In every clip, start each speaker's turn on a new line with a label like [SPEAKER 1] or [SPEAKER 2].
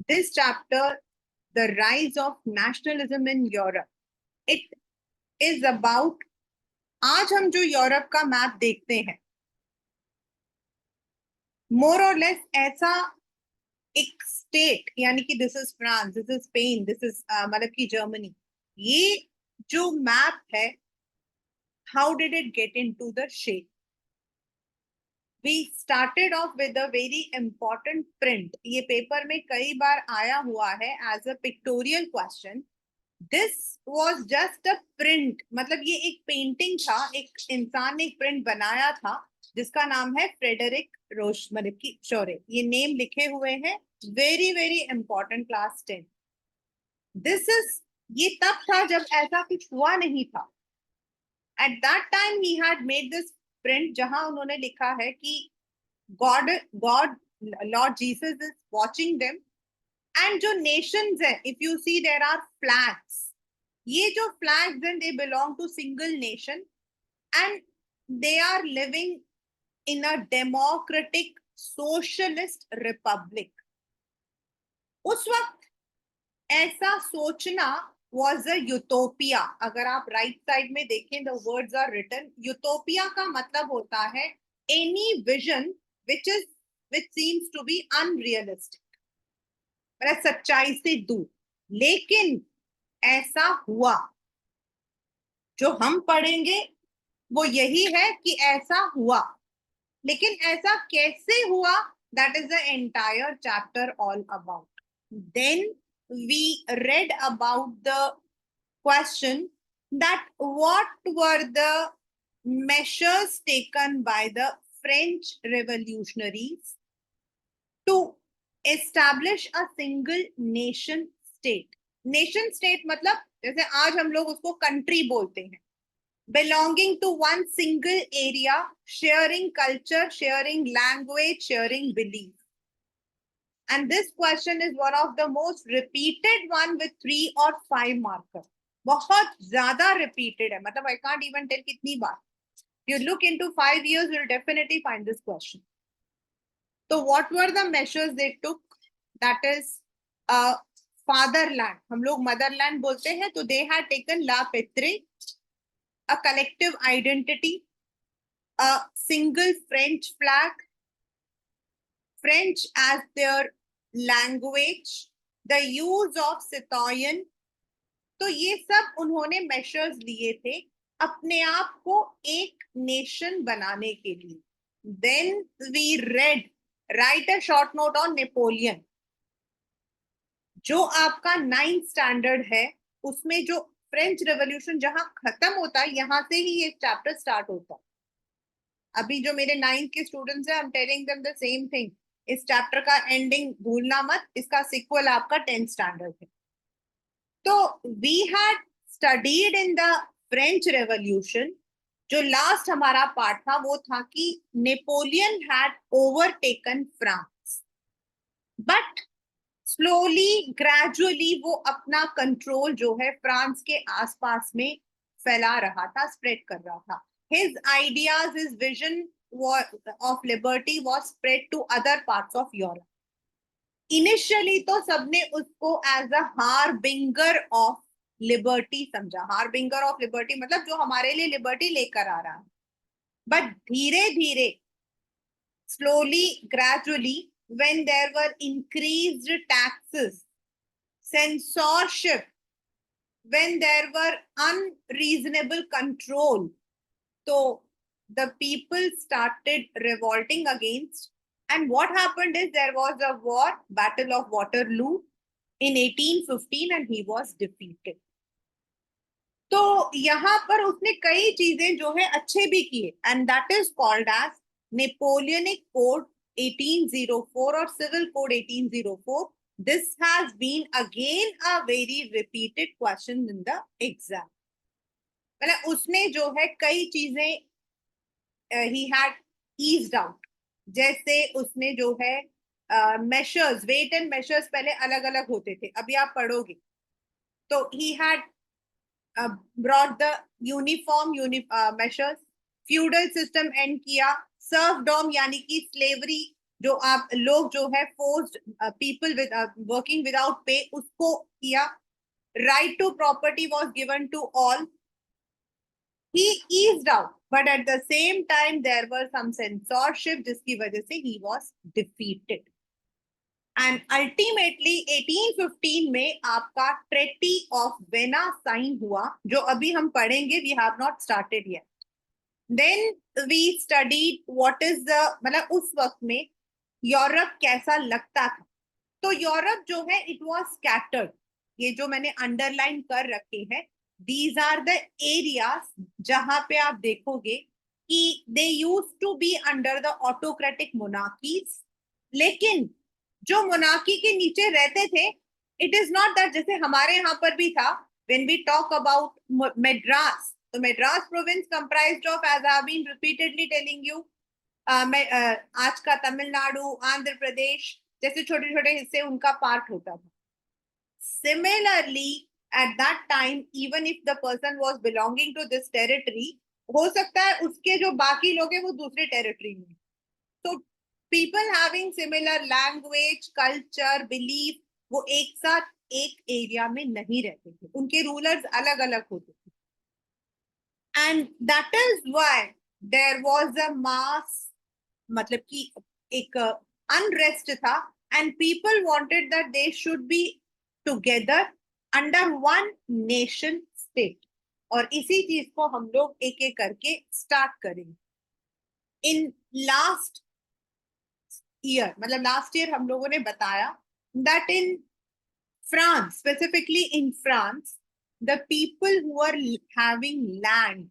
[SPEAKER 1] this chapter, The Rise of Nationalism in Europe. It is about, आज हम जो Europe का मैप देखते हैं, मोर और लेस ऐसा एक स्टेट, यानी कि this is France, this is Spain, this is मतलब की जर्मनी, ये जो मैप है, how did it get into the shape? We started off with a very important print. ये पेपर में कई बार आया हुआ है as a pictorial question. This was just a print. मतलब ये एक पेंटिंग था, एक इंसान ने एक प्रिंट बनाया था जिसका नाम है फ्रेडरिक रोश, मतलब की शोरे. ये नेम लिखे हुए हैं. Very very important, class 10. This is, ये तब था जब ऐसा कुछ हुआ नहीं था. Eight that time he had made this print जहां उन्होंने लिखा है कि God, Lord Jesus is watching them. And जो nations है, if you see there are flags. ये जो flags हैं, they belong to single nation and they are living in a democratic socialist republic. उस वक्त ऐसा सोचना was a utopia. अगर आप right side में देखें, the words are written. Utopia का मतलब होता है any vision which seems to be unrealistic, मतलब सच्चाई से दूर. लेकिन ऐसा हुआ. जो हम पढ़ेंगे वो यही है कि ऐसा हुआ. लेकिन ऐसा कैसे हुआ, that is the entire chapter all about. Then we read about the question that what were the measures taken by the French revolutionaries to establish a single nation state. Nation state मतलब जैसे आज हम लोग उसको country बोलते हैं. Belonging to one single area, sharing culture, sharing language, sharing belief. And this question is one of the most repeated one with 3 or 5 markers. बहुत ज्यादा repeated है, मतलब I can't even tell कितनी बार. You look into 5 years, you'll definitely find this question. So what were the measures they took? That is fatherland. हम लोग motherland बोलते हैं, तो they had taken la patrie, a collective identity, a single French flag, French as their language, the use of citoyen. तो ये सब उन्होंने measures लिए थे अपने आप को एक nation बनाने के लिए. Then we read, write a short note on Napoleon. जो आपका 9th स्टैंडर्ड है, उसमें जो फ्रेंच रेवोल्यूशन जहां खत्म होता है, यहां से ही ये चैप्टर स्टार्ट होता है. अभी जो मेरे 9th के स्टूडेंट्स हैं, I am telling them the same thing. इस चैप्टर का एंडिंग भूलना मत, इसका सिक्वल आपका 10th स्टैंडर्ड है. तो we had studied in the French revolution. जो लास्ट हमारा पार्ट था वो था कि Napoleon had overtaken France, but slowly gradually वो अपना कंट्रोल जो है फ्रांस के आसपास में फैला रहा था, स्प्रेड कर रहा था. His ideas, his vision of liberty was spread to other parts of Europe. Initially तो सबने उसको as a harbinger of liberty समझा. हार्बिंगर ऑफ लिबर्टी मतलब जो हमारे लिए लिबर्टी लेकर आ रहा है. बट धीरे धीरे, slowly, gradually, when there were increased taxes, censorship, when there were unreasonable control, so the people started revolting against. And what happened is there was a war, Battle of Waterloo in 1815, and he was defeated. तो यहाँ पर उसने कई चीजें जो है अच्छे भी किए, and that is called as Napoleonic Code 1804 or Civil Code 1804. This has been again a very repeated question in the exam. मतलब उसने जो है कई चीजें he had eased out. जैसे उसने जो है measures, weight and measures पहले अलग अलग होते थे, अभी आप पढ़ोगे. तो he had brought the uniform measures. feudal system end किया. serfdom यानी कि slavery जो आप लोग जो है forced people with working without pay, उसको किया. Right to property was given to all. he eased out, but at the same time there were some censorship जिसकी वजह से he was defeated. And ultimately 1815 में आपका ट्रेटी ऑफ वेना साइन हुआ, जो अभी हम पढ़ेंगे. We have not started yet. Then we studied what is the, मतलब उस वक्त में यूरोप कैसा लगता था. तो यूरोप जो है इट वाज स्कैटर्ड. ये जो मैंने अंडरलाइन कर रखे हैं, दीज आर द एरियाज जहां पे आप देखोगे कि they used to be under the autocratic monarchies. लेकिन जो मोनार्की के नीचे रहते थे, इट इज नॉट दैट जैसे हमारे यहाँ पर भी था. When we talk about Madras, तो Madras province comprised of, as I have been repeatedly telling you, आज का तमिलनाडु, आंध्र प्रदेश जैसे छोटे छोटे हिस्से उनका पार्ट होता था. Similarly at that time, even if the person was belonging to this territory, हो सकता है उसके जो बाकी लोग हैं वो दूसरे टेरिटरी में. तो people having similar language, culture, belief, वो एक साथ एक एरिया में नहीं रहते थे. उनके रूलर्स अलग अलग होते थे. And that is why there was a mass, मतलब कि एक अनरेस्ट था. And people wanted that they should be together under one nation state. और इसी चीज को हम लोग एक एक करके स्टार्ट करेंगे. इन लास्ट ईयर, मतलब लास्ट ईयर हम लोगों ने बताया that in France, specifically in France, the people who are having land,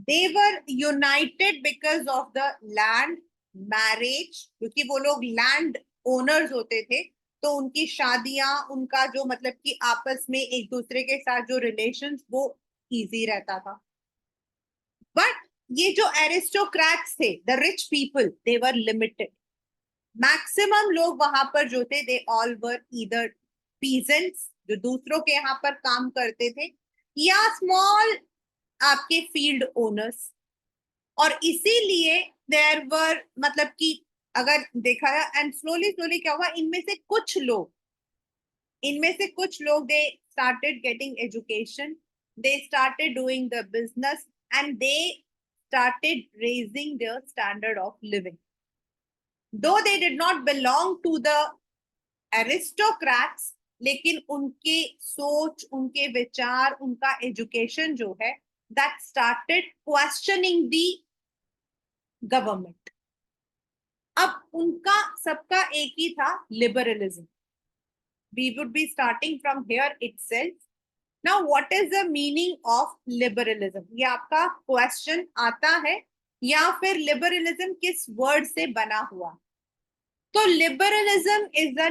[SPEAKER 1] they were united because of the land marriage. क्योंकि वो लोग लैंड ओनर्स होते थे, तो उनकी शादियां, उनका जो मतलब कि आपस में एक दूसरे के साथ जो रिलेशंस, वो इजी रहता था. बट ये जो एरिस्टोक्रेट्स थे, the rich people, they were limited. Maximum लोग वहां पर जो थे, they all were either peasants, जो दूसरों के यहाँ पर काम करते थे, या स्मॉल आपके फील्ड ओनर्स. और इसीलिए देयर वर, मतलब कि अगर देखा जाए, एंड स्लोली स्लोली क्या हुआ, इनमें से कुछ लोग they started getting education, they started doing the business, and they started raising their standard of living. Though they did not belong to the aristocrats, लेकिन उनके सोच, उनके विचार, उनका एजुकेशन जो है, that started questioning the government. अब उनका सबका एक ही था, liberalism. We would be starting from here itself. Now, what is the meaning of liberalism? ये आपका question आता है, या फिर liberalism किस word से बना हुआ? तो liberalism is the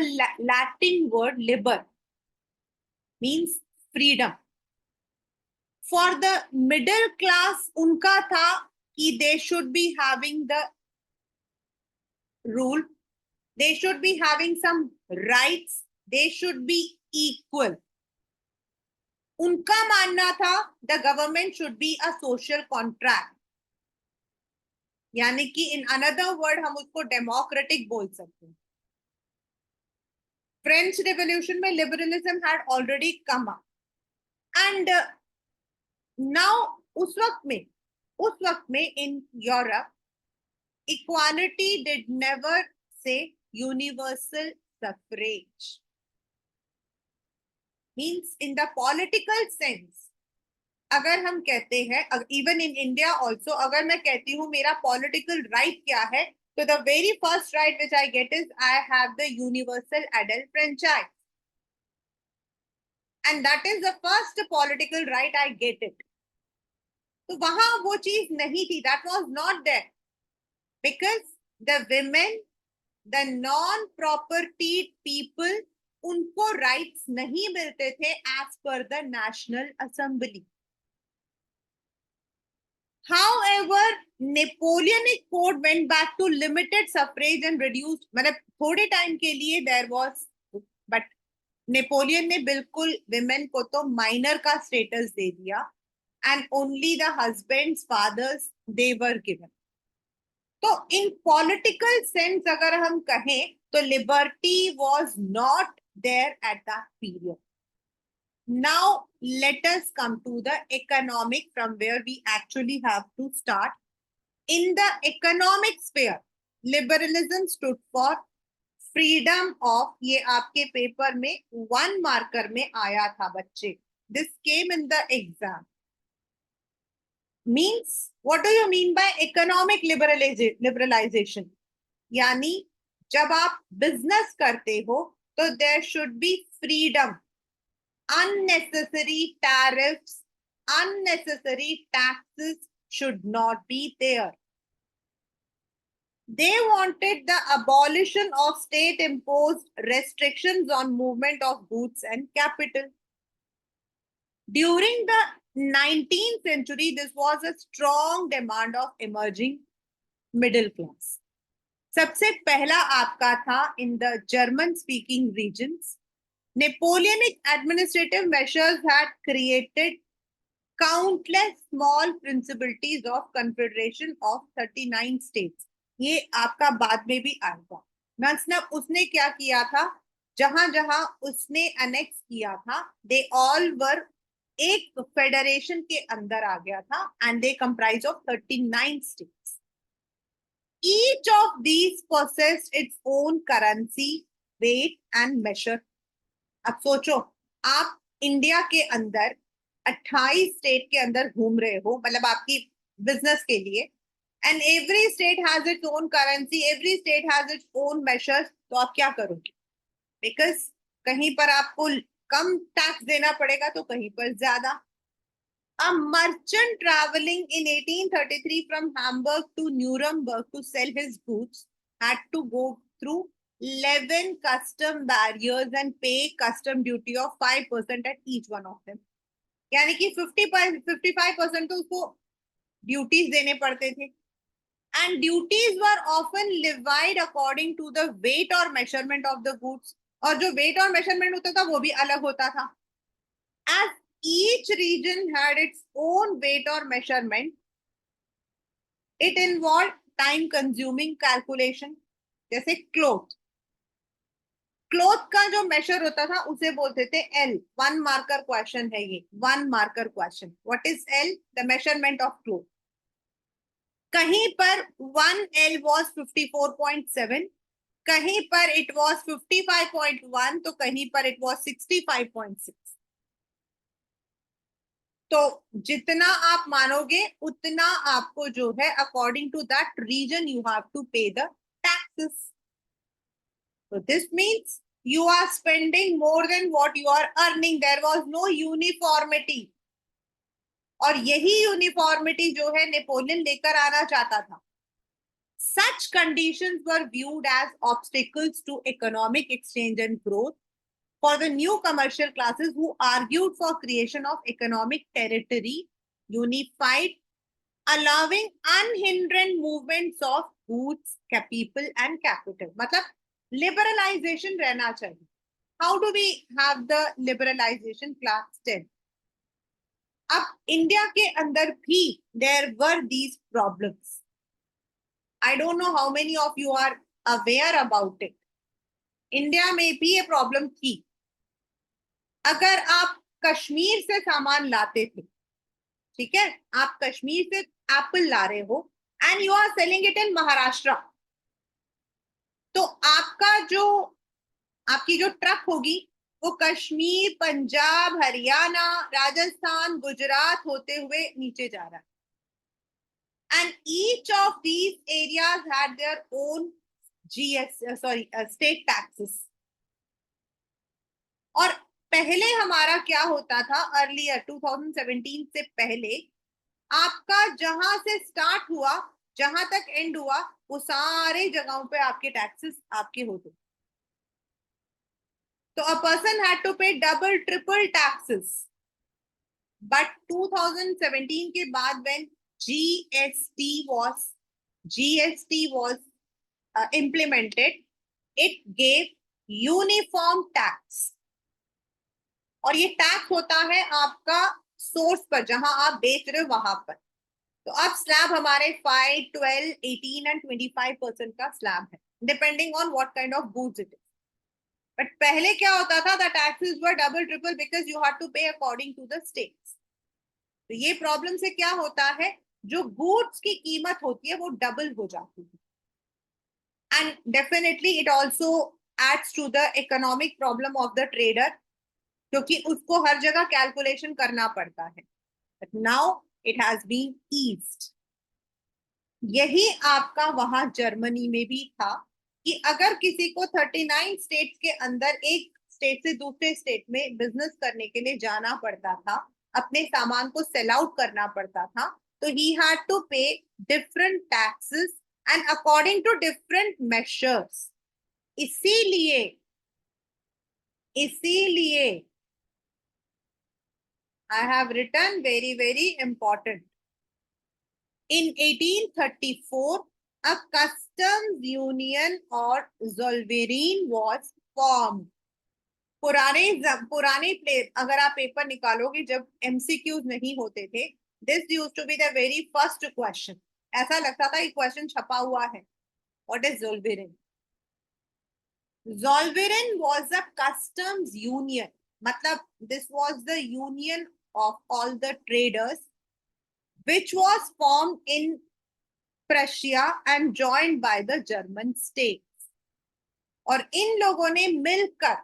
[SPEAKER 1] Latin word liber, means freedom. For the middle class, उनका था कि they should be having the rule, they should be having some rights, they should be equal. उनका मानना था the government should be a social contract, यानी कि in another word हम उसको democratic बोल सकते हैं. फ्रेंच रेवोल्यूशन में liberalism had already come up, and now उस वक्त में in Europe, equality did never say universal suffrage. Means in the political sense, अगर हम कहते हैं, even in India also, अगर मैं कहती हूँ मेरा political right क्या है, तो the very first right which I get is I have the universal adult franchise, and that is the first political right I get it. तो वहां वो चीज नहीं थी, that was not there, because the women, the non-propertied people, उनको rights नहीं मिलते थे as per the National Assembly. However, Napoleonic Code went back to limited suffrage and reduced, मतलब थोड़े टाइम के लिए there was, but नेपोलियन ने बिल्कुल विमेन को तो माइनर का स्टेटस दे दिया, and only the husbands, fathers, they were given. तो इन पॉलिटिकल सेंस अगर हम कहें तो liberty was not there at that period. Now, let us come to the economic from where we actually have to start. In the economic sphere, liberalism stood for freedom of, ये आपके paper में 1 marker में आया था बच्चे. This came in the exam. Means, what do you mean by economic liberalization? यानी जब आप बिजनेस करते हो तो there should be freedom. Unnecessary tariffs, unnecessary taxes should not be there. They wanted the abolition of state-imposed restrictions on movement of goods and capital. During the 19th century, this was a strong demand of emerging middle class. सबसे पहला आपका था in the German-speaking regions. Napoleonic administrative measures had created countless small principalities of confederation of 39 states. ये आपका बाद में भी आएगा. मतलब उसने क्या किया था, जहां जहां उसने अनेक्स किया था, they all were एक फेडरेशन के अंदर आ गया था and they comprise of 39 states. Each of these possessed its own currency, weight and measure. अब सोचो, आप इंडिया के अंदर 28 स्टेट के अंदर घूम रहे हो, मतलब आपकी बिजनेस के लिए, and every state has its own currency, every state has its own measures. तो आप क्या करोगे? बिकॉज कहीं पर आपको कम टैक्स देना पड़ेगा तो कहीं पर ज्यादा. A merchant traveling in 1833 from Hamburg to Nuremberg to sell his goods had to go through 11 custom barriers and pay custom duty of 5% at each one of them. यानी कि 55% तो उसको ड्यूटीज देने पड़ते थे. And duties were often levied according to the weight or measurement of the goods. और जो weight और measurement होता था वो भी अलग होता था. As each region had its own weight or measurement, it involved time consuming calculation. जैसे क्लोथ का जो मेजर होता था उसे बोलते थे एल. 1 मार्कर क्वेश्चन है ये, 1 marker question. What is L? The measurement of cloth. कहीं पर 1 L was 54.7, कहीं पर इट was 55.1, तो कहीं पर इट was 65.6. तो जितना आप मानोगे उतना आपको जो है according to that reason you have to pay the taxes. So this means you are spending more than what you are earning. There was no uniformity. और यही यूनिफॉर्मिटी जो है नेपोलियन लेकर आना चाहता था. Such conditions were viewed as obstacles to economic exchange and growth for the new commercial classes who argued for creation of economic territory, unified, allowing unhindered movements of goods, people and capital. मतलब liberalization रहना चाहिए. How do we have the liberalization? Class 10. अब India के अंदर भी there were these problems. I don't know how many of you are aware about it. India में भी ये प्रॉब्लम थी. अगर आप कश्मीर से सामान लाते थे, ठीक है, आप कश्मीर से एप्पल ला रहे हो and you are selling it in Maharashtra, तो आपकी जो ट्रक होगी वो कश्मीर, पंजाब, हरियाणा, राजस्थान, गुजरात होते हुए नीचे जा रहा है. And each of these areas had their own state taxes. और पहले हमारा क्या होता था, अर्लियर 2017 से पहले आपका जहां से स्टार्ट हुआ जहां तक एंड हुआ वो सारे जगहों पे आपके टैक्सेस आपके होते. तो a person had to pay double triple taxes. But 2017 के बाद when GST was implemented, it gave uniform tax. और ये टैक्स होता है आपका सोर्स पर, जहां आप बेच रहे हो वहां पर. तो अब स्लैब हमारे 5, 12, 18 एंड 25% का स्लैब है, depending on what kind of goods it is. But पहले क्या होता था, the taxes were double triple because you have to pay according to the states. तो ये प्रॉब्लम से क्या होता है, जो गुड्स की कीमत होती है वो डबल हो जाती है। And definitely it also adds to the economic problem of the trader, क्योंकि उसको हर जगह कैलकुलेशन करना पड़ता है। But now it has been eased. यही आपका वहां जर्मनी में भी था कि अगर किसी को 39 स्टेट्स के अंदर एक स्टेट से दूसरे स्टेट में बिजनेस करने के लिए जाना पड़ता था, अपने सामान को सेल आउट करना पड़ता था, तो he had to pay different taxes and according to different measures. इसीलिए इसीलिए I have written very very important, in 1834 a customs union or zollverein was formed. पुराने अगर आप पेपर निकालोगे जब एमसीक्यूज नहीं होते थे, this use to be the very first question. ऐसा लगता था कि क्वेश्चन छपा हुआ है। What is Zollverein? Zollverein was a customs union, मतलब this was the union of all the traders which was formed in Prussia and joined by the German states. और इन लोगों ने मिलकर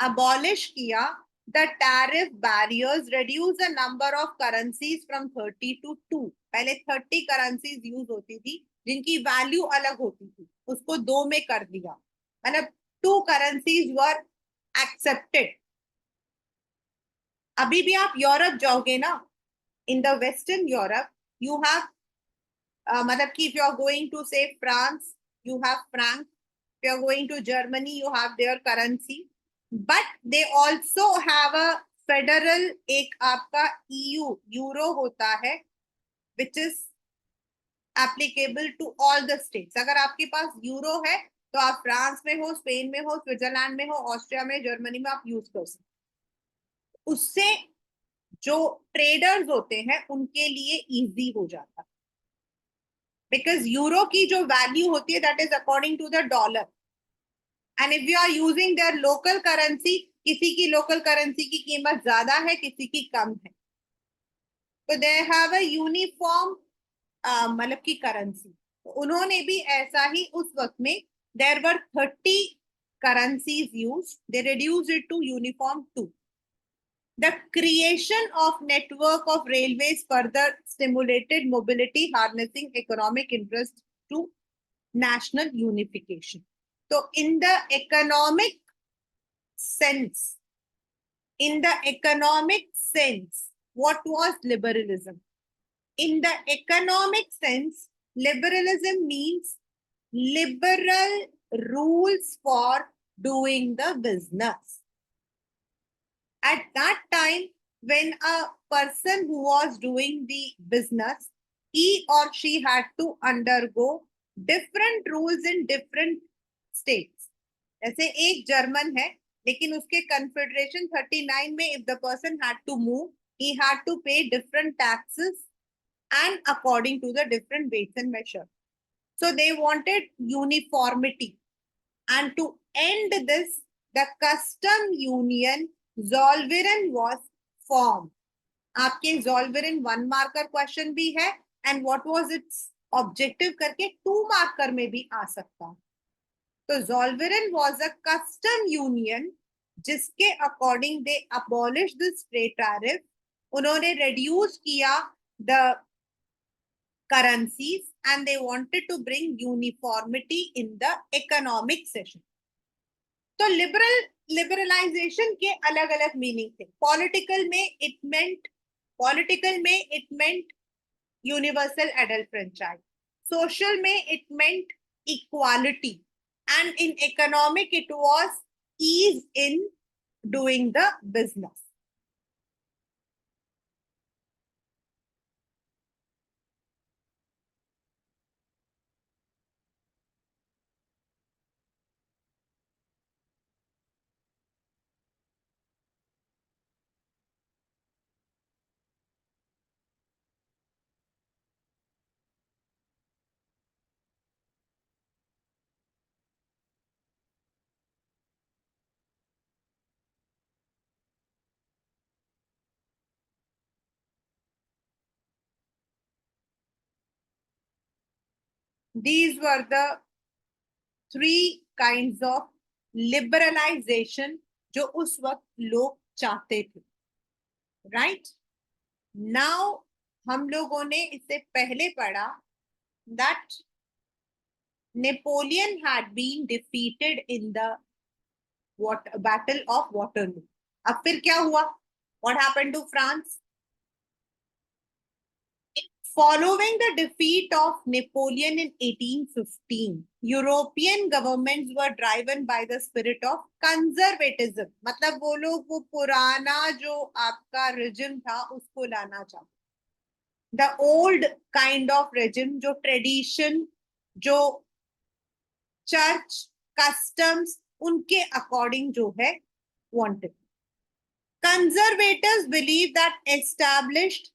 [SPEAKER 1] अबॉलिश किया the tariff barriers, reduce the number of currencies from 30 to 2। पहले 30 currencies use होती थी जिनकी वैल्यू अलग होती थी, उसको 2 में कर दिया, मतलब 2 करेंसीज वर एक्सेप्टेड। अभी भी आप यूरोप जाओगे ना, in the western Europe you have मतलब कि if you are going to say France, you have franc. If you are going to Germany, you have their currency. But they also have a federal, एक आपका EU euro होता है, which is applicable to all the states। अगर आपके पास euro है तो आप France में हो, स्पेन में हो, स्विट्जरलैंड में हो, ऑस्ट्रिया में, जर्मनी में आप यूज कर सकते। उससे जो ट्रेडर्स होते हैं उनके लिए इजी हो जाता है, बिकॉज यूरो की जो वैल्यू होती है that is according to the dollar, and if you are using their local currency, किसी की लोकल करेंसी की कीमत ज्यादा है, किसी की कम है, तो दे हैव अ यूनिफॉर्म मतलब की करेंसी। उन्होंने भी ऐसा ही उस वक्त में, there were 30 currencies used, they reduced it to uniform 2। The creation of network of railways further stimulated mobility, harnessing economic interest to national unification। So in the economic sense, what was liberalism? In the economic sense, liberalism means liberal rules for doing the business. At that time, when a person who was doing the business, he or she had to undergo different rules in different states। जैसे एक German है, लेकिन उसके confederation 39 में if the person had to move, he had to pay different taxes and according to the different weights and measures। So they wanted uniformity, and to end this, the custom union Zollverein was formed। आपके Zollverein 1 marker question भी है, and what was it's objective करके 2 marker में भी आ सकता है। तो Zollverein was a custom union जिसके according they abolish the straight tariff, उन्होंने रिड्यूस किया the currencies and they wanted to bring uniformity in the economic session। तो लिबरलाइजेशन के अलग अलग मीनिंग थे। पॉलिटिकल में it meant universal adult franchise, social में it meant equality, and in economic it was ease in doing the business. These were the three kinds of liberalization जो उस वक्त लोग चाहते थे. Right? Now हम लोगों ने इससे पहले पढ़ा that Napoleon had been defeated in the Battle of Waterloo. अब फिर क्या हुआ? What happened to France? Following the defeat of Napoleon in 1815, European governments were driven by the spirit of conservatism. मतलब वो लोग वो पुराना जो आपका regime था उसको लाना चाहते. The old kind of regime, जो tradition, जो church customs, उनके according जो है wanted. Conservators believe that established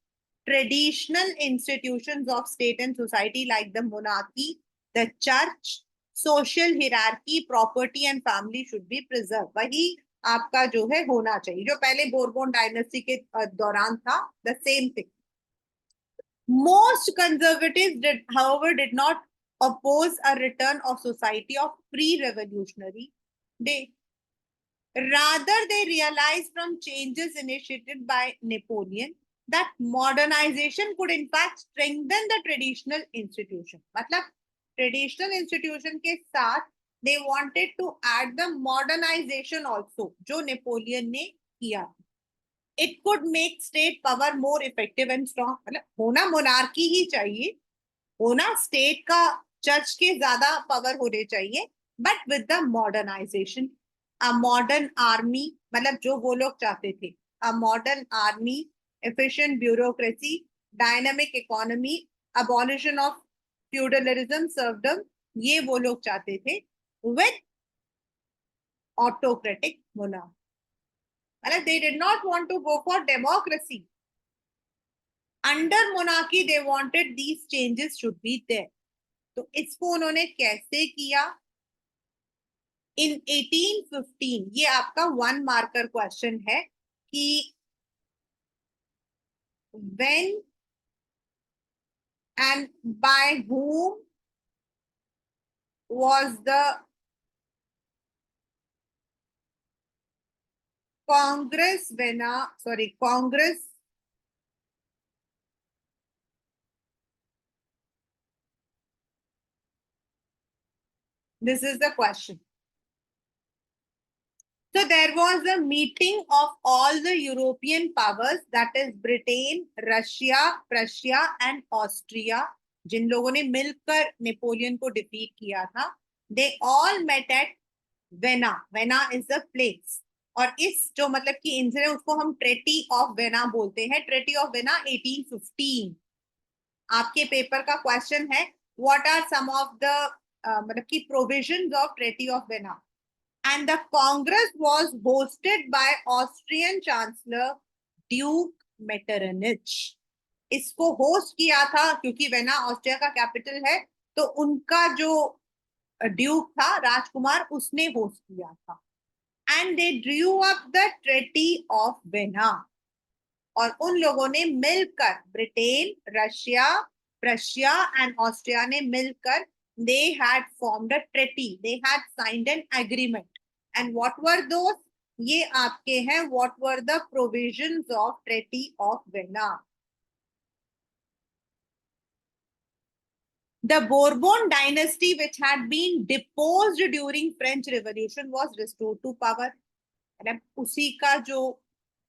[SPEAKER 1] traditional institutions of state and society like the monarchy, the church, social hierarchy, property and family should be preserved. वही आपका जो है होना चाहिए जो पहले बोरबोन डायनेस्टी के दौरान था. The same thing. Most conservatives did not oppose a return of society of pre-revolutionary day. Rather, they realized from changes initiated by Napoleon that modernization could in fact strengthen the traditional institution. मतलब traditional institution के साथ they wanted to add the modernization also जो Napoleon ने किया. It could make state power more effective and strong. मतलब होना monarchy ही चाहिए, होना state का church के ज्यादा power होने चाहिए, but with the modernization. A modern army, मतलब जो वो लोग चाहते थे, a modern army, efficient bureaucracy, dynamic economy, abolition of feudalism, serfdom, ये वो लोग चाहते थे with autocratic monarchy. मतलब they did not want to go for democracy. Under monarchy they wanted these changes should be there. तो इसको उन्होंने कैसे किया? In 1815, ये आपका 1 मार्कर क्वेश्चन है कि when and by whom was the Congress Congress this is the question. So there was a meeting of all the European powers, that is Britain, Russia, Prussia and Austria, जिन लोगों ने मिलकर Napoleon को defeat किया था. They all met at Vienna. Vienna is the place. और इस जो मतलब कि इनसे उसको हम ट्रेटी ऑफ वेना बोलते हैं. Treaty of Vienna 1815. आपके पेपर का क्वेश्चन है what are some of the मतलब कि provisions of treaty of Vienna. And the Congress was hosted by Austrian Chancellor Duke Metternich. इसको होस्ट किया था क्योंकि वेना ऑस्ट्रिया का कैपिटल है, तो उनका जो ड्यूक था राजकुमार उसने होस्ट किया था. And they drew up the Treaty of Vienna. और उन लोगों ने मिलकर Britain, Russia, Prussia and Austria ने मिलकर they had formed a treaty. They had signed an agreement. And what were those? ये आपके हैं what were the provisions of Treaty of Vienna. The Bourbon dynasty, which had been deposed during French Revolution, was restored to power. मतलब उसी का जो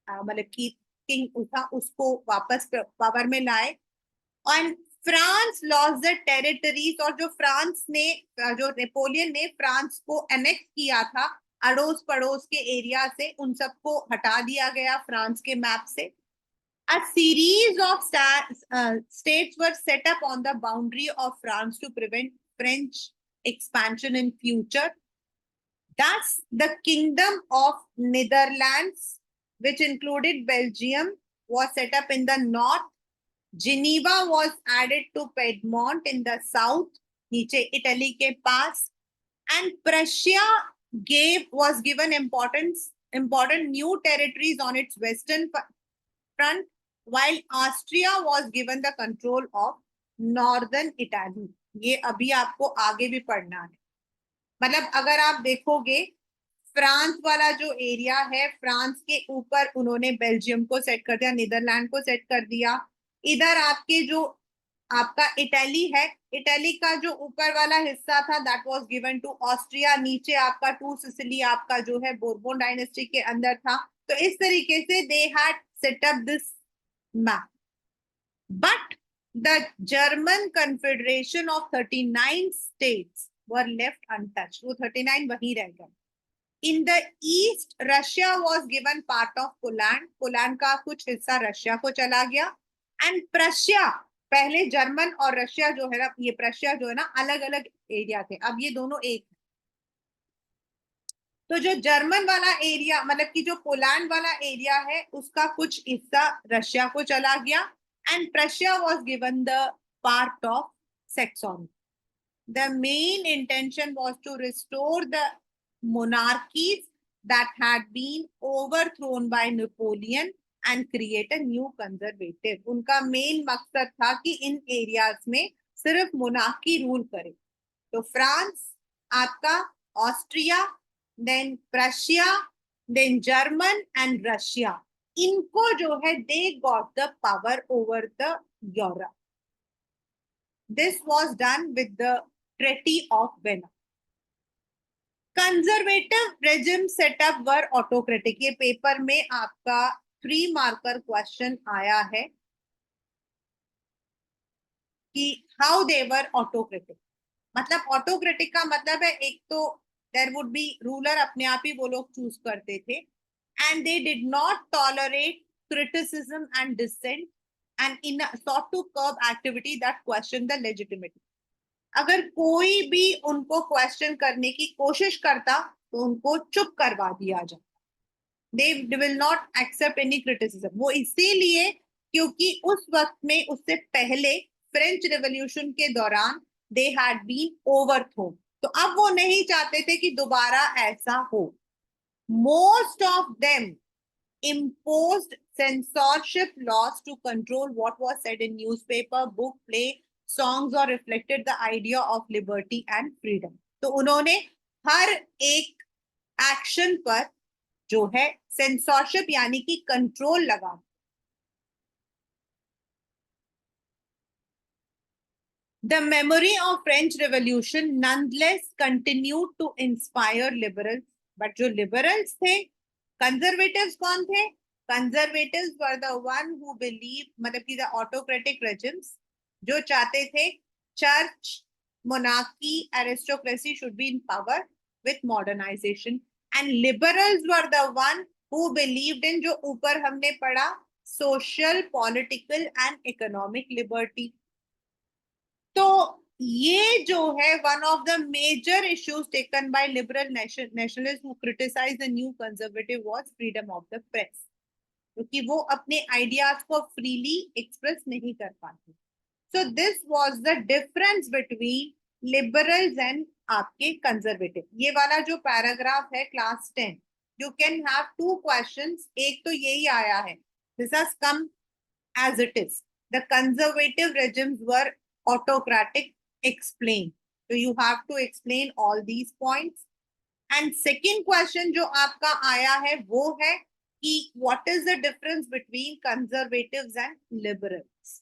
[SPEAKER 1] मतलब कि king था उसको वापस पावर में लाए. And France lost the territories, और जो फ्रांस ने जो नेपोलियन ने फ्रांस को एनेक्ट किया था अड़ोस पड़ोस के एरिया से, उन सबको हटा दिया गया फ्रांस के मैप से. A series of states were set up on the boundary of France to prevent French expansion in future. Thus, the Kingdom of Netherlands, which included Belgium, was set up in the north. Geneva was added to Piedmont in the south, नीचे Italy के पास. And Prussia was given important new territories on its western front, while Austria was given the control of northern Italy. ये अभी आपको आगे भी पढ़ना है। मतलब अगर आप देखोगे, फ्रांस वाला जो एरिया है, फ्रांस के ऊपर उन्होंने बेल्जियम को सेट कर दिया, नीदरलैंड को सेट कर दिया। इधर आपके जो आपका इटली है, इटली का जो ऊपर वाला हिस्सा था that was given to Austria. नीचे आपका टू सिसिली आपका जो है बोर्बोन डायनेस्टी के अंदर था। तो इस तरीके से they had set up this map. But the German confederation of 39 states were left untouched. वो 39 वही रह गए। In the east Russia was given part of Poland, Poland का कुछ हिस्सा रशिया को चला गया। एंड प्रशिया, पहले जर्मन और रशिया जो है ना, ये प्रशिया जो है ना, अलग अलग एरिया थे, अब ये दोनों एक है। तो जो जर्मन वाला एरिया, मतलब कि जो पोलैंड वाला एरिया है, उसका कुछ हिस्सा रशिया को चला गया। And Prussia was given the part of Saxony. The main intention was to restore the monarchies that had been overthrown by Napoleon and create a new conservative. उनका मेन मकसद था कि इन एरियाज में सिर्फ मोनार्की रूल करे। तो France आपका, Austria, then Prussia, then German and Russia, इनको जो है they got the power over the Europe. This was done with the treaty of Vienna. Conservative regime set up were autocratic. ये paper में आपका 3 marker question आया है कि हाउ दे वर ऑटोक्रेटिक। मतलब ऑटोक्रेटिक का मतलब है, एक तो देयर वुड बी रूलर, अपने आप ही वो लोग चूज करते थे। And they did not tolerate criticism and dissent and in sought to curb activity that question the legitimacy. अगर कोई भी उनको क्वेश्चन करने की कोशिश करता तो उनको चुप करवा दिया जाता। They will not accept any criticism. वो इसीलिए क्योंकि उस वक्त में, उससे पहले फ्रेंच रेवोल्यूशन के दौरान दे हैड बीन ओवरथ्रोन। तो अब वो नहीं चाहते थे कि दोबारा ऐसा हो। Most of them imposed censorship laws to control what was said in newspaper, book, play, songs or reflected the idea of liberty and freedom. तो उन्होंने हर एक एक्शन पर जो है सेंसरशिप यानी कि कंट्रोल लगा। The memory of French Revolution nonetheless continued to inspire liberals. But जो liberals थे, conservatives कौन थे? Conservatives were the one who believed, मतलब कि the autocratic regimes, जो चाहते थे church, monarchy, aristocracy should be in power with modernization. And liberals were the one who believed in, जो ऊपर हमने पढ़ा, social, political and economic liberty. तो ये जो है one of the major issues taken by liberal nationalist who criticise the new conservative was freedom of the press, क्योंकि वो अपने आइडियाज को फ्रीली एक्सप्रेस नहीं कर पाते। So this was the difference between liberals and आपके कंजर्वेटिव। ये वाला जो पैराग्राफ है class 10, you can have 2 questions. एक तो यही आया है, this has come as it is. The conservative regimes were autocratic. Explain. So you have to explain all these points. And second question जो आपका आया है वो है कि what is the difference between conservatives and liberals?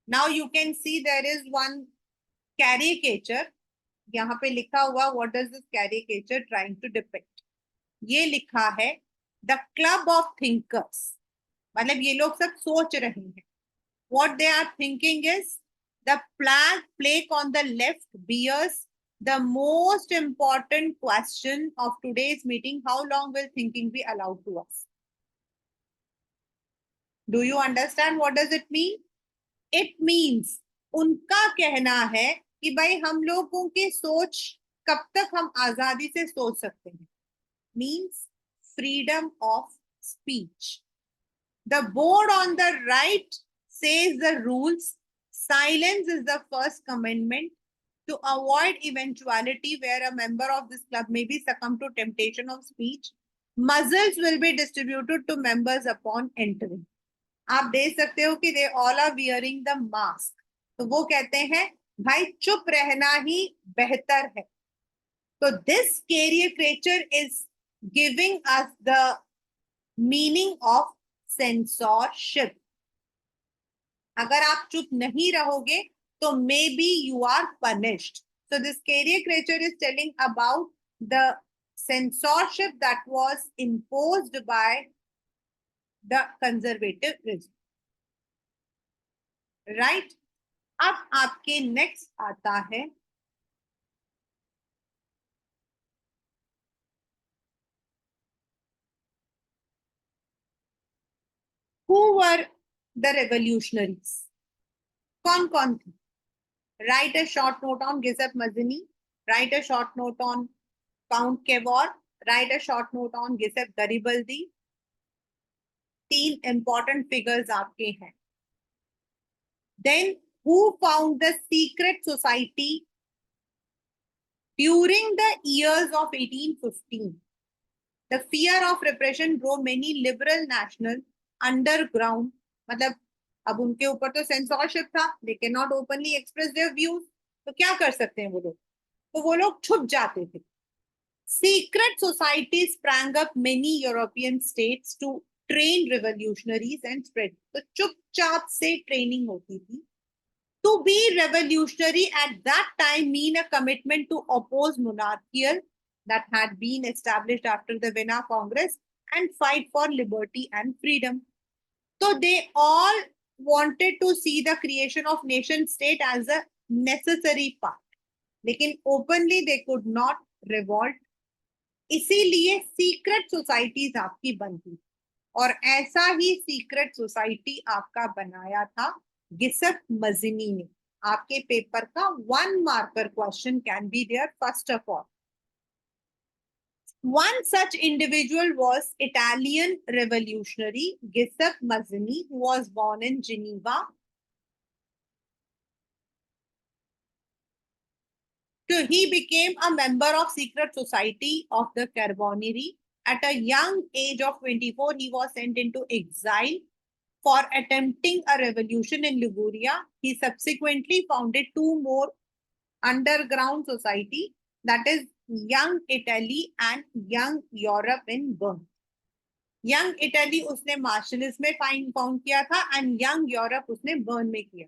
[SPEAKER 1] Now you can see there is one caricature. यहाँ पे लिखा हुआ what does this caricature trying to depict? ये लिखा है the club of thinkers. मतलब ये लोग सब सोच रहे हैं। What they are thinking is the plaque on the left bears the most important question of today's meeting. How long will thinking be allowed to us? Do you understand what does it mean? It means उनका कहना है कि भाई हम लोगों की सोच कब तक हम आजादी से सोच सकते हैं। Means freedom of speech. The board on the right says the rules. Silence is the first commandment to avoid eventuality where a member of this club may be succumb to temptation of speech. Muzzles will be distributed to members upon entering. आप देख सकते हो कि they all are wearing the mask. तो वो कहते हैं भाई चुप रहना ही बेहतर है। तो this caricature is giving us the meaning of censorship. अगर आप चुप नहीं रहोगे तो maybe you are punished. So this caricature is telling about the censorship that was imposed by the conservative regime, right? अब आपके नेक्स्ट आता है who were the revolutionaries? कौन कौन थे? Write a short note on Giuseppe Mazzini. Write a short note on Count Cavour. Write a short note on Giuseppe Garibaldi. तीन important figures आपके हैं. Then who found the secret society during the years of 1815? The fear of repression drove many liberal national underground. मतलब अब उनके ऊपर तो censorship था, they cannot openly express their views. तो क्या कर सकते हैं वो लोग? तो वो लोग छुप जाते थे. Secret societies sprang up many European states to train revolutionaries and spread. तो चुपचाप से ट्रेनिंग होती थी. To be revolutionary at that time mean a commitment to oppose monarchical that had been established after the Vienna Congress and fight for liberty and freedom. So they all wanted to see the creation of nation state as a necessary part. लेकिन openly they could not revolt. इसीलिए secret societies आपकी बनती और ऐसा ही secret society आपका बनाया था गिसेप मजिनी ने. आपके पेपर का 1 marker question can be there. First of all, one such individual was Italian revolutionary Giuseppe Mazzini, who was born in Geneva. So he became a member of secret society of the Carbonari. At a young age of 24, he was sent into exile for attempting a revolution in Liguria. He subsequently founded two more underground society, that is Young Italy and Young Europe in Bern. Young Italy उसने मार्शलिज्म में found किया था and young Europe उसने burn में किया.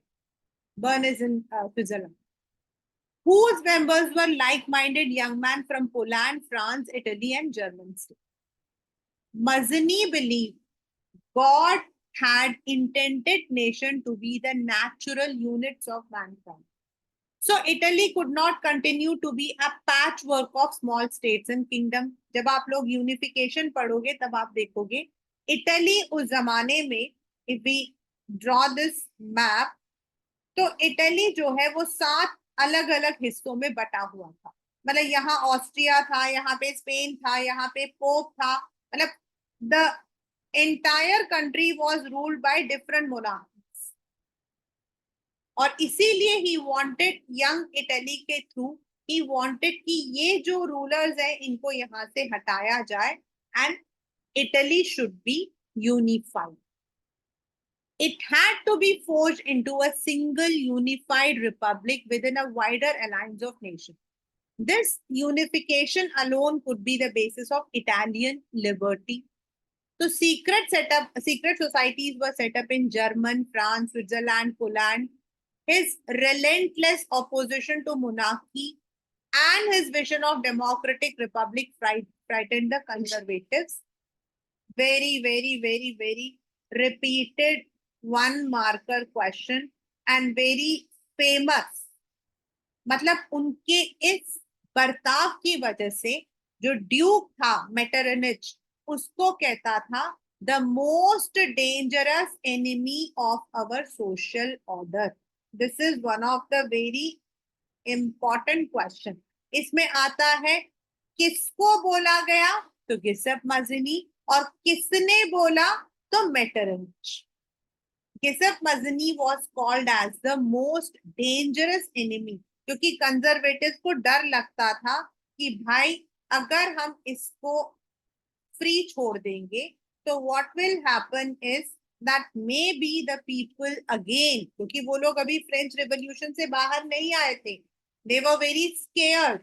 [SPEAKER 1] Burn is in Switzerland. whose members were like-minded young men from Poland, France, Italy, and Germany. Mazzini believed God had intended nation to be the natural units of mankind. So Italy could not continue to be a patchwork of small states and kingdom. जब आप लोग unification पढ़ोगे तब आप देखोगे Italy उस जमाने में, if we draw this map, तो इटली जो है वो 7 अलग अलग हिस्सों में बटा हुआ था. मतलब यहाँ ऑस्ट्रिया था, यहाँ पे स्पेन था, यहाँ पे पोप था. मतलब the entire country was ruled by different monarchs. और इसीलिए ही वांटेड यंग इटली के थ्रू ही वांटेड कि ये जो रूलर्स हैं इनको यहाँ से हटाया जाए and Italy should be unified. It had to be forged into a single unified republic within a wider alliance of nations. This unification alone could be the basis of Italian liberty. So secret societies were set up in Germany, France, Switzerland, Poland. His relentless opposition to monarchy and his vision of democratic republic frightened the conservatives. Very, very, very, very repeated 1 marker question and very famous. मतलब उनके इस बर्ताव की वजह से जो Duke था मेटरनिच, उसको कहता था the most dangerous enemy of our social order. This is one of the very important question. इसमें आता है किसको बोला गया, तो गिसेप मजिनी. और किसने बोला, तो Metternich. Giuseppe Mazzini was called as the most dangerous enemy क्योंकि कंजर्वेटिव को डर लगता था कि भाई अगर हम इसको फ्री छोड़ देंगे तो what will happen is that maybe the people again, क्योंकि वो लोग अभी फ्रेंच रेवोल्यूशन से बाहर नहीं आए थे, they were very scared.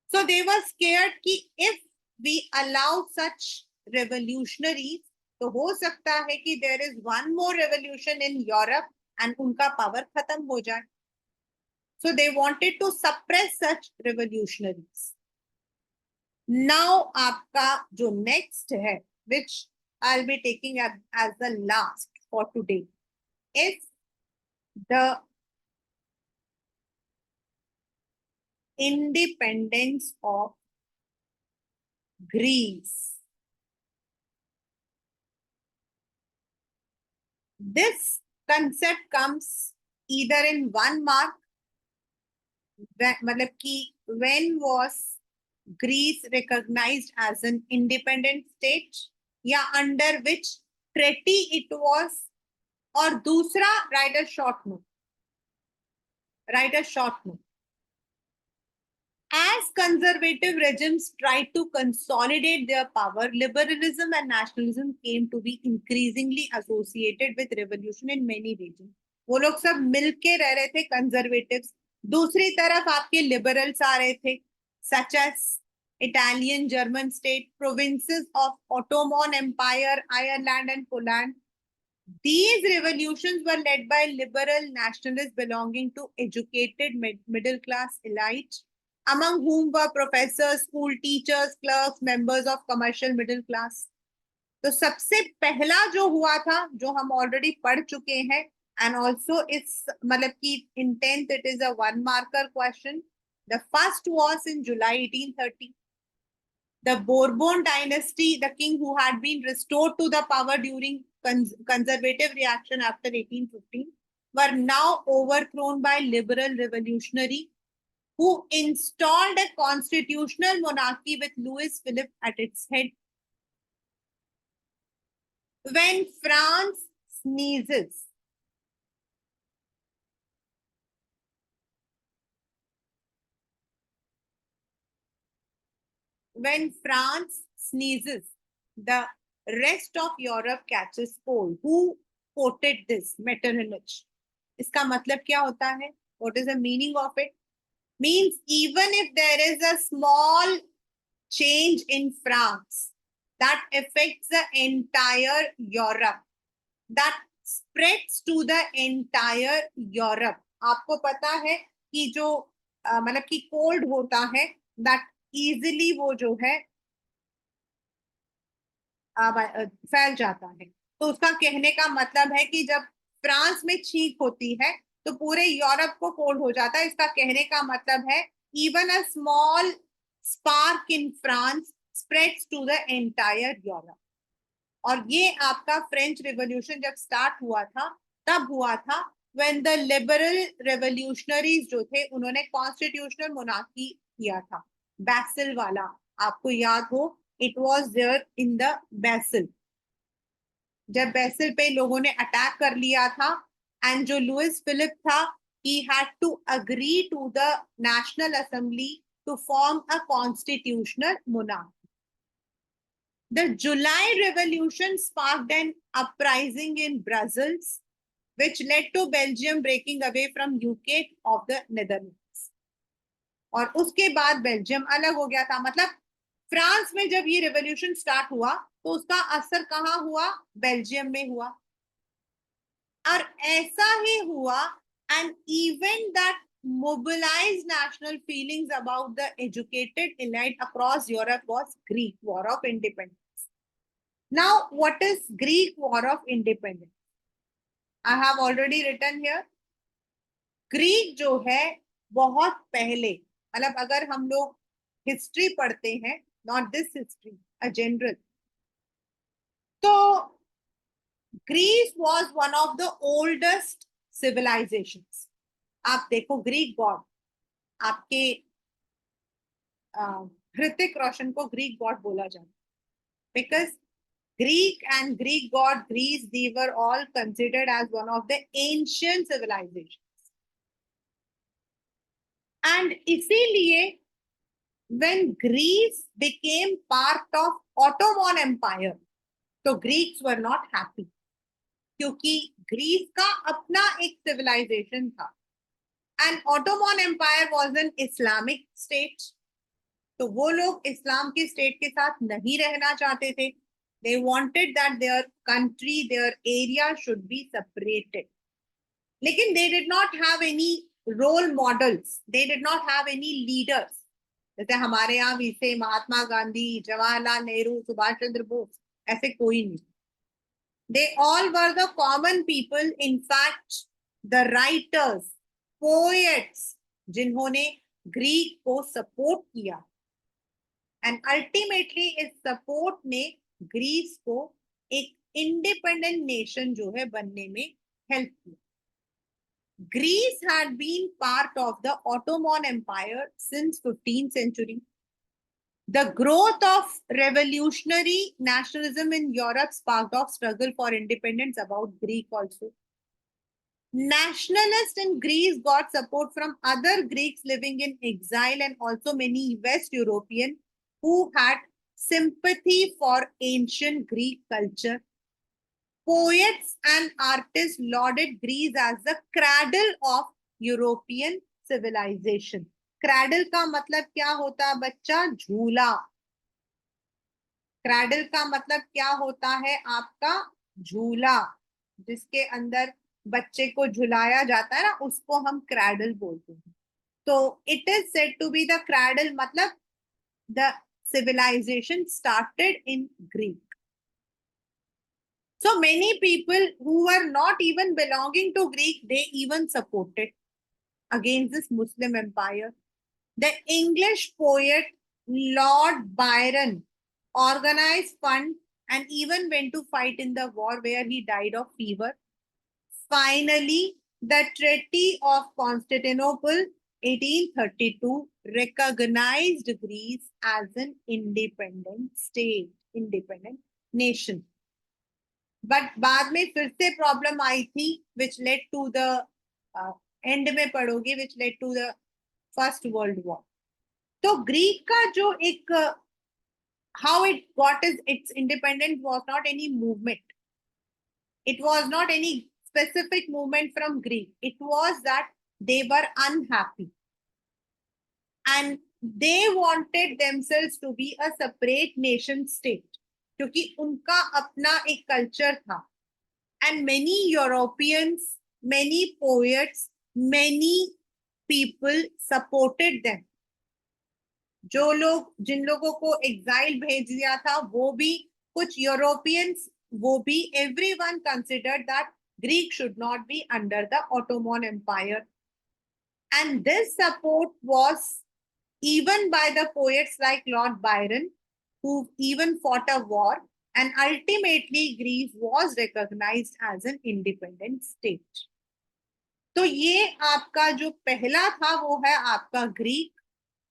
[SPEAKER 1] So they were scared कि if we allow such revolutionaries, तो हो सकता है कि there is one more revolution in Europe and उनका power खत्म हो जाए. So they wanted to suppress such revolutionaries. Now आपका जो next है, which I'll be taking as the last for today, is the independence of Greece. This concept comes either in one mark, मतलब कि when was Greece recognized as an independent state, या under which treaty it was, और दूसरा write a short note. As conservative regimes tried to consolidate their power, liberalism and nationalism came to be increasingly associated with revolution in many regions. वो लोग सब मिलके रह रहे थे conservatives. दूसरी तरफ आपके liberals आ रहे थे, such as Italian, German state, provinces of Ottoman Empire, Ireland and Poland. These revolutions were led by liberal nationalists belonging to educated middle class elite, among whom were professors, school teachers, clerks, members of commercial middle class. तो सबसे पहला जो हुआ था, जो हम already पढ़ चुके हैं, and also it's मतलब कि in 10th it is a one marker question. The first was in July 1830. The Bourbon dynasty, the king who had been restored to the power during conservative reaction after 1815, were now overthrown by liberal revolutionary who installed a constitutional monarchy with Louis Philippe at its head. When France sneezes, the rest of Europe catches cold. Who quoted this? Metternich. इसका मतलब क्या होता है? What is the meaning of it? Means even if there is a small change in France that affects the entire Europe, that spreads to the entire Europe. आपको पता है कि जो मतलब कि कोल्ड होता है, that easily वो जो है फैल जाता है. तो उसका कहने का मतलब है कि जब फ्रांस में छींक होती है तो पूरे यूरोप को कोल्ड हो जाता है. इसका कहने का मतलब है even a small spark in France spreads to the entire Europe. और ये आपका फ्रेंच रिवॉल्यूशन जब स्टार्ट हुआ था तब हुआ था व्हेन द लिबरल रेवोल्यूशनरीज जो थे उन्होंने कॉन्स्टिट्यूशनल मोनार्की किया था, बैसिल वाला. आपको याद हो, it was there in the Bastille. जब बैसिल पे लोगों ने अटैक कर लिया था एंड जो लुइस फिलिप था, he had to agree to the national assembly to form a constitutional monarchy. The July Revolution sparked an uprising in Brussels, which led to Belgium breaking away from UK of the Netherlands. और उसके बाद Belgium अलग हो गया था. मतलब France में जब ये रेवोल्यूशन स्टार्ट हुआ तो उसका असर कहाँ हुआ? बेल्जियम में हुआ. और ऐसा ही हुआ an event that mobilized national feelings about the educated elite across Europe was Greek War of Independence. Now, what is Greek War of Independence? I have already written here. Greek जो है बहुत पहले, मतलब अगर हम लोग हिस्ट्री पढ़ते हैं, not this history, a general, तो Greece was one of the oldest civilizations. आप देखो ग्रीक गॉड, आपके ऋतिक रोशन को ग्रीक गॉड बोला जाता है because Greek and Greek god Greece, they were all considered as one of the ancient civilizations. And इसीलिए when Greece became part of Ottoman Empire, so Greeks were not happy. क्योंकि Greece का अपना एक civilisation था and Ottoman empire was an Islamic state. तो वो लोग इस्लाम की स्टेट के साथ नहीं रहना चाहते थे। They wanted that their country, their area should be separated. लेकिन they did not have any role models, they did not have any leaders. जैसे हमारे यहाँ वैसे महात्मा गांधी, जवाहरलाल नेहरू, सुभाष चंद्र बोस, ऐसे कोई नहीं। They all were the common people, in fact the writers, poets, जिन्होंने Greek को सपोर्ट किया एंड अल्टीमेटली इस सपोर्ट ने ग्रीस को एक इंडिपेंडेंट नेशन जो है बनने में हेल्प किया। Greece had been part of the Ottoman Empire since 15th century. The growth of revolutionary nationalism in Europe sparked off struggle for independence about Greek also. Nationalists in Greece got support from other Greeks living in exile and also many West European who had sympathy for ancient Greek culture. Poets and artists lauded Greece as the cradle of European civilization. Cradle का मतलब क्या होता है बच्चा? झूला। Cradle का मतलब क्या होता है आपका? झूला, जिसके अंदर बच्चे को झुलाया जाता है ना, उसको हम क्रैडल बोलते हैं। तो it is said to be the cradle, मतलब द civilization started in Greek. So many people who were not even belonging to Greek, they even supported against this Muslim empire. The English poet Lord Byron organized fund and even went to fight in the war where he died of fever. Finally, the Treaty of Constantinople 1832 recognized Greece as an independent state, independent nation. But बाद में फिर से problem आई थी which led to the end में पढ़ोगे, which led to the first world war. तो Greek का जो एक how it got is its independence was not any movement, it was not any specific movement from Greek. It was that they were unhappy and they wanted themselves to be a separate nation state, क्योंकि उनका अपना एक culture था। And many Europeans, many poets, many people supported them. जो लोग, जिन लोगों को exile भेज दिया था, वो भी, कुछ यूरोपियंस, वो भी, everyone considered that Greek should not be under the Ottoman Empire. And this support was even by the poets like Lord Byron, who even fought a war. And ultimately, Greece was recognized as an independent state. तो ये आपका जो पहला था वो है आपका Greek.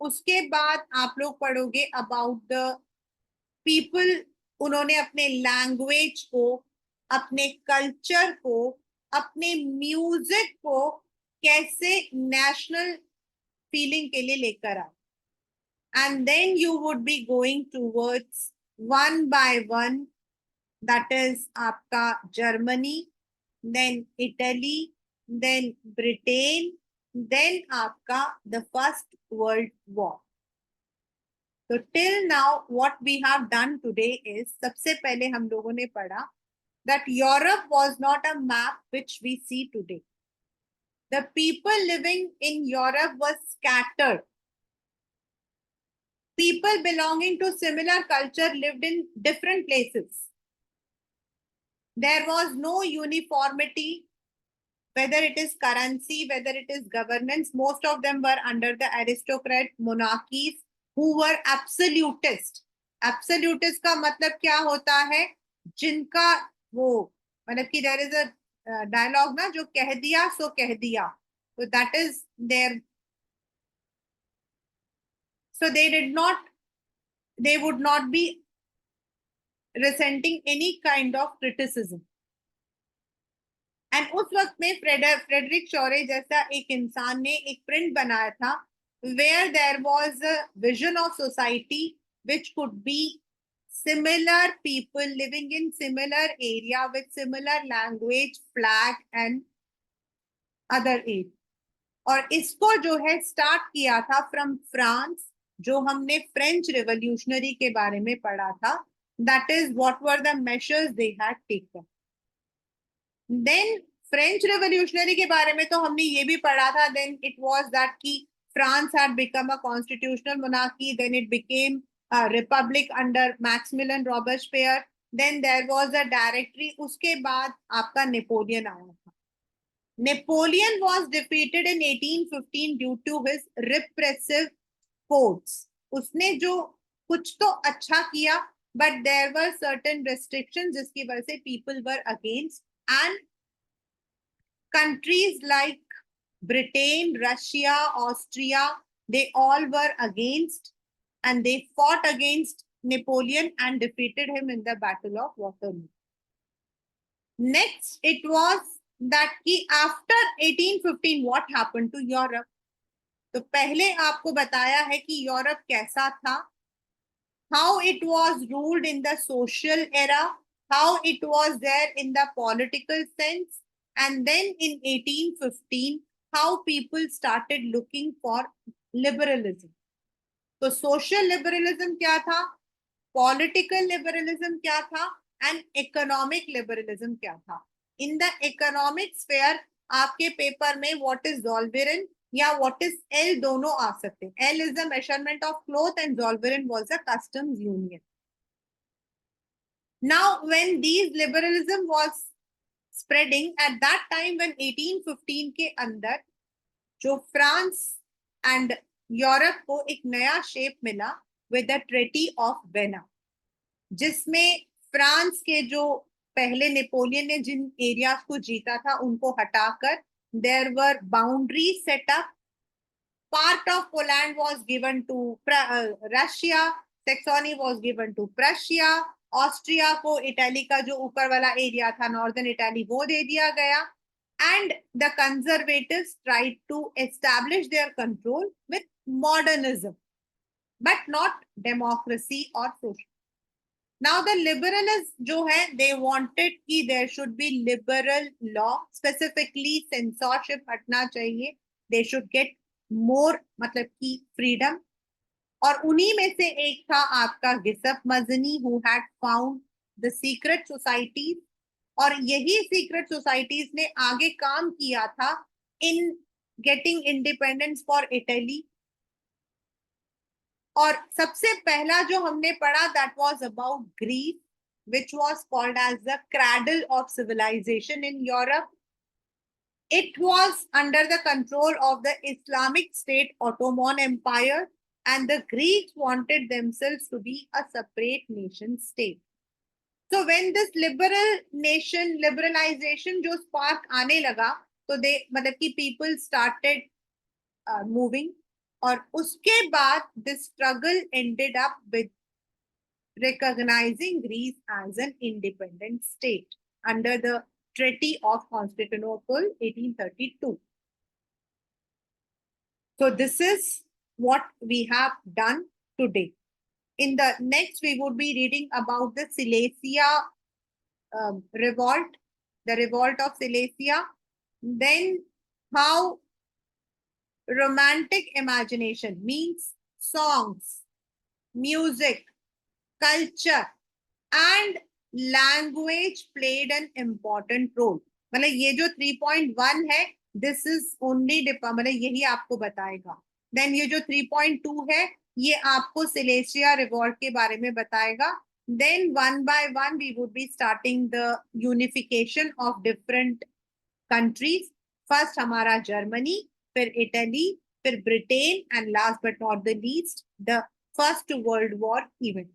[SPEAKER 1] उसके बाद आप लोग पढ़ोगे अबाउट द पीपल, उन्होंने अपने लैंग्वेज को, अपने कल्चर को, अपने म्यूजिक को कैसे नेशनल फीलिंग के लिए लेकर आए। And then you would be going towards one by one, that is आपका Germany, then Italy, then Britain, then आपका the First World War. So till now what we have done today is, सबसे पहले हम लोगों ने पढ़ा that Europe was not a map which we see today. The people living in Europe were scattered. People belonging to similar culture lived in different places. There was no uniformity, whether it is currency, whether it is governance. Most of them were under the aristocrat monarchies who were absolutist. Absolutist का मतलब क्या होता है? जिनका वो, मतलब कि there is a dialogue ना, जो कह दिया सो कह दिया. So that is their, so they would not be resenting any kind of criticism. And उस वक्त में फ्रेडरिक शोरे जैसा एक इंसान ने एक प्रिंट बनाया था, where there was a vision of society which could be similar people living in similar area with similar language, flag and other area. और इसको जो है स्टार्ट किया था फ्रॉम फ्रांस, जो हमने फ्रेंच रिवॉल्यूशनरी के बारे में पढ़ा था. That is what were the measures they had taken. Then French revolutionary के बारे में तो हमने ये भी पढ़ा था. देन इट वाज दैट कि France had become a constitutional monarchy, then it became a republic under Maximilien Robespierre, then there was a directory. उसके बाद आपका नेपोलियन आया था. Napoleon was defeated in 1815 due to his repressive codes. उसने जो कुछ तो अच्छा किया, but there were certain restrictions जिसकी वजह से people were against. And countries like Britain, Russia, Austria, they all were against, and they fought against Napoleon and defeated him in the Battle of Waterloo. Next, it was that कि after 1815 what happened to Europe. तो पहले आपको बताया है कि Europe कैसा था, how it was ruled in the social era, how it was there in the political sense, and then in 1815 how people started looking for liberalism. तो social liberalism क्या था, political liberalism क्या था, and economic liberalism क्या था. In the economic sphere आपके paper में what is Zollverein या what is L दोनों आ सकते हैं. L is the measurement of cloth and Zollverein was a customs union. Now when these liberalism was spreading at that time, when 1815 के अंदर जो France and Europe को एक नया शेप मिला with the treaty of vena, जिसमें France के जो पहले नेपोलियन ने जिन एरियाज को जीता था उनको हटाकर there were boundary setup. Part of Poland was given to Russia, Saxony was given to Prussia, Austria को इटली का जो ऊपर वाला एरिया था नॉर्दर्न इटली वो दे दिया गया. And the conservatives tried to establish their control with modernism, but not democracy or social. Now the liberalists जो है they wanted कि there should be liberal law, specifically censorship हटना चाहिए, they should get more मतलब कि freedom. और उन्हीं में से एक था आपका गिसप मजनी who had found the secret societies. और यही सीक्रेट सोसाइटीज ने आगे काम किया था in getting independence for Italy. और सबसे पहला जो हमने पढ़ा that was about Greece, which was called as the cradle of civilization in Europe. It was under the control of the Islamic State Ottoman Empire, and the Greeks wanted themselves to be a separate nation state. So when this liberalization जो spark आने लगा, तो मतलब कि people started moving. और उसके बाद this struggle ended up with recognizing Greece as an independent state under the Treaty of Constantinople 1832. So this is what we have done today. In the next, we would be reading about the Silesia revolt, the revolt of Silesia, then how romantic imagination means songs, music, culture and language played an important role. मतलब ये जो 3.1 है, this is only मतलब यही आपको बताएगा. Then ये जो 3.2 है, ये आपको सिलेसिया रिवॉल्ट के बारे में बताएगा. Then one by one we would be starting the unification of different countries. First हमारा जर्मनी, फिर इटली, फिर Britain and last but not the least the first world war event.